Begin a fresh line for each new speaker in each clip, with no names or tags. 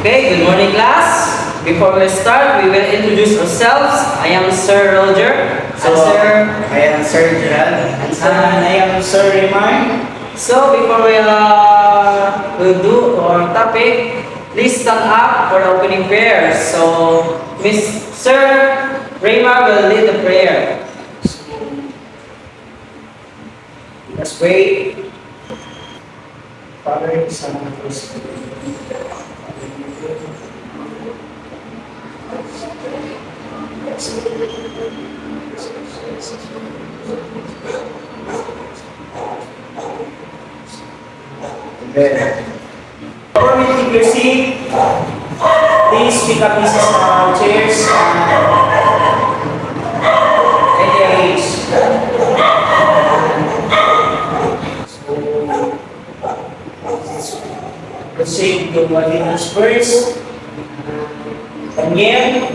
Okay, good morning class. Before we start, we will introduce ourselves. I am Sir Roger.
I am Sir Gerald. And I am Sir Raymar.
So before we will do our topic, please stand up for the opening prayer. So Sir Raymar will lead the prayer.
Let's pray. Father, Son, and Holy Spirit. Amen. Before we take your seat, please pick up pieces of our chairs and engage. Proceed to what it is first. Daniel,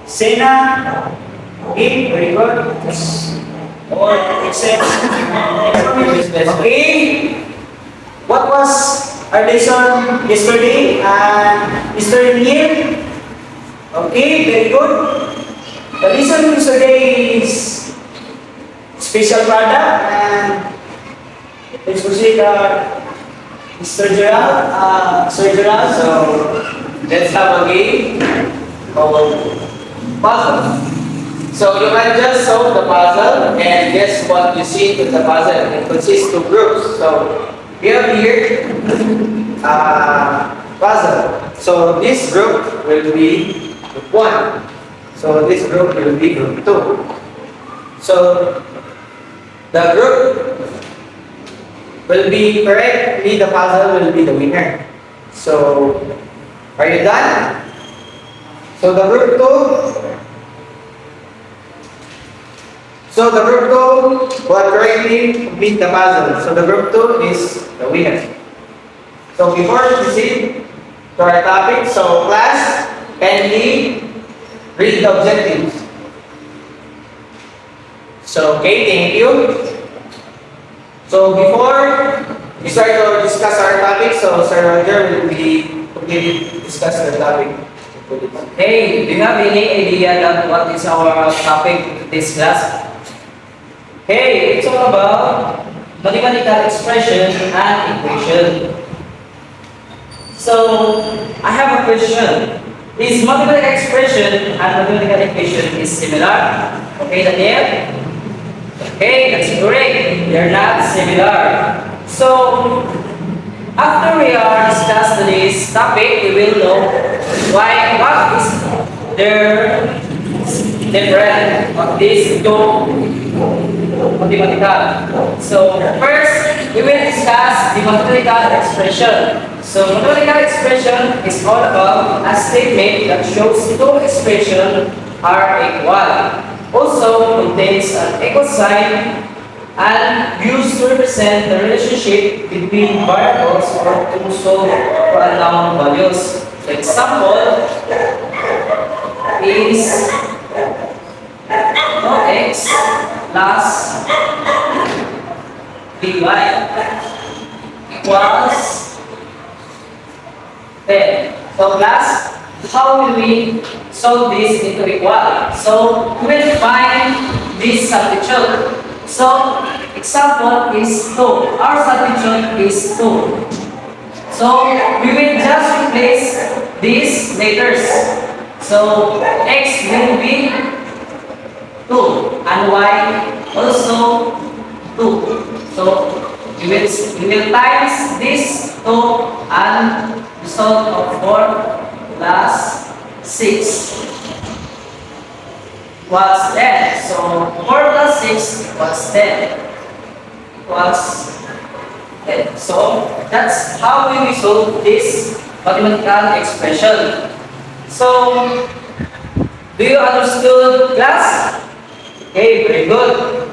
Sena, okay, very good. Yes. All except okay. What was our lesson yesterday? Mr. Daniel, okay, very good. The lesson yesterday is special product and let's proceed. Mr. Gerald, Sir Gerald,
So let's have a game called puzzle. So you can just solve the puzzle and guess what you see in the puzzle. It consists of groups. So we have here puzzle. So this group will be group 1. So this group will be group 2. So the group will be correctly the puzzle will be the winner. So are you done? So the group 2 will correctly complete the puzzle. So the group 2 is the winner. So before we proceed to our topic, so class, kindly read the objectives. So okay, thank you. So before we start to discuss our topic, so Sir Roger will discuss the topic. Hey, do you have any idea that what is our topic this class? Hey, it's all about mathematical expression and equation. So I have a question. Is mathematical expression and mathematical equation is similar? Okay, Daniel? Okay, that's correct. They're not similar. So, after we are discussed this topic, we will know what is their different of these two mathematical. So, first, we will discuss the mathematical expression. So, mathematical expression is all about a statement that shows two expressions are equal. Also contains an equal sign and used to represent the relationship between variables or to solve for unknown values. The example is x plus dy equals 10. So class, how will we solve this into equal? So we will find this substitute. So example is 2. Our substitute is 2. So we will just replace these letters. So x will be 2 and y also 2. So we will times this 2 and result of 4 plus 6 was 10. So 4 plus 6 was 10. Was 10. So that's how we will solve this mathematical expression. So do you understood, class? Okay, very good.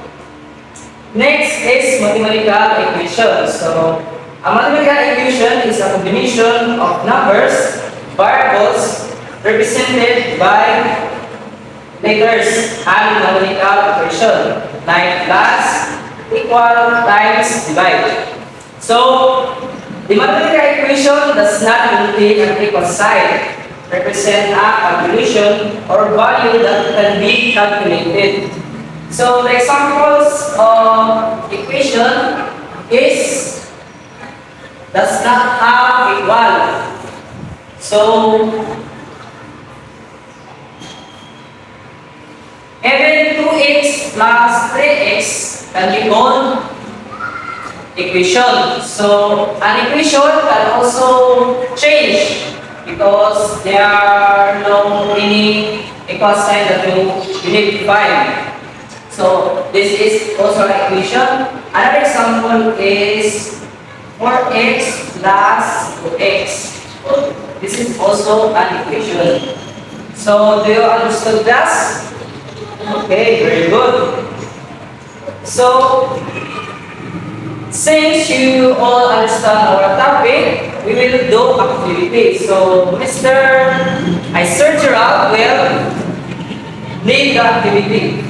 Next is mathematical equation. So a mathematical equation is a combination of numbers, variables represented by letters and mathematical equation like plus, equal, times, divide. So The mathematical equation does not contain an equal sign, represent a calculation or value that can be calculated. So the examples of equation is does not have equal. So even 2x plus 3x can be called equation. So an equation can also change because there are no any equal sign that you need to find. So this is also an equation. Another example is 4x plus 2x. This is also an equation. So do you understand that? Okay, very good. So since you all understand our topic, we will do activity. So Mr. Isergeral will lead the activity.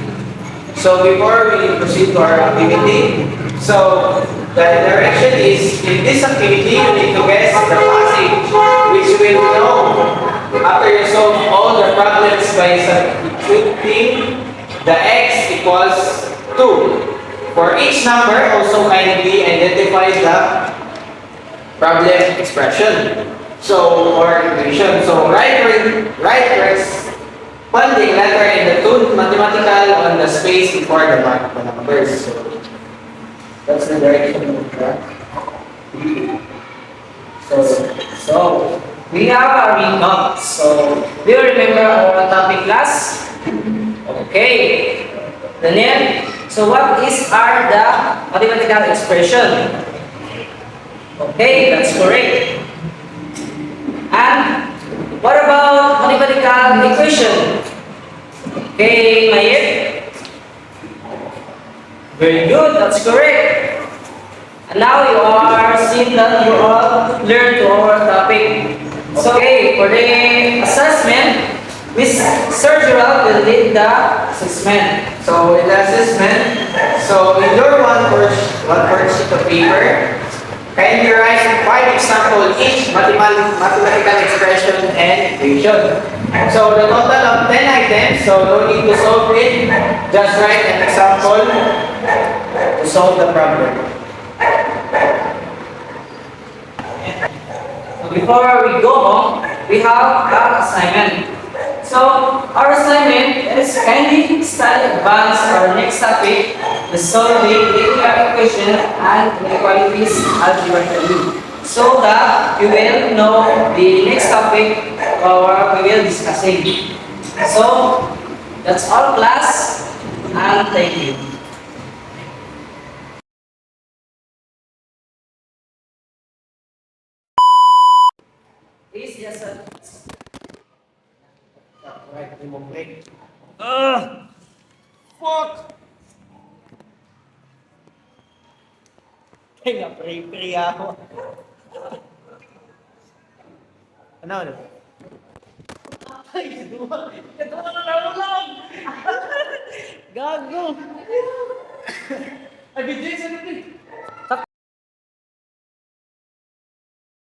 So before we proceed to our activity, so the direction is in this activity you need to guess the passage, which will know after you solve all the problems by substituting the x equals 2. For each number, also kindly identify the problem expression. So, or equation. So, write corresponding letter in the two mathematical on the space before the numbers. So, that's the direction of that.
So we have a recap. So do you remember our topic class? Okay. The name. So what are the mathematical expression? Okay, that's correct. And what about mathematical equation? Okay, Mayet? Very good, that's correct. And now you are seeing that you all learned to our topic. So, okay, for the assessment, Miss Sergeral will lead the assessment.
So in the assessment, so in your one sheet of paper, kindly write 5 examples each mathematical expression and equation. So the total of 10 items, so no need to solve it, just write an example to solve the problem.
So before we go home, we have our assignment. So our assignment is kindly study advance our next topic, the solving linear equation and inequalities algebraically, so that you will know the next topic we will discussing. So that's all class, and thank you. Please just
Right, remove click.
Fuck! Kaya pre-pre ako.
Ano?
Ay, gaduwa na naulang! Gago! Ay, BJ, saan ito?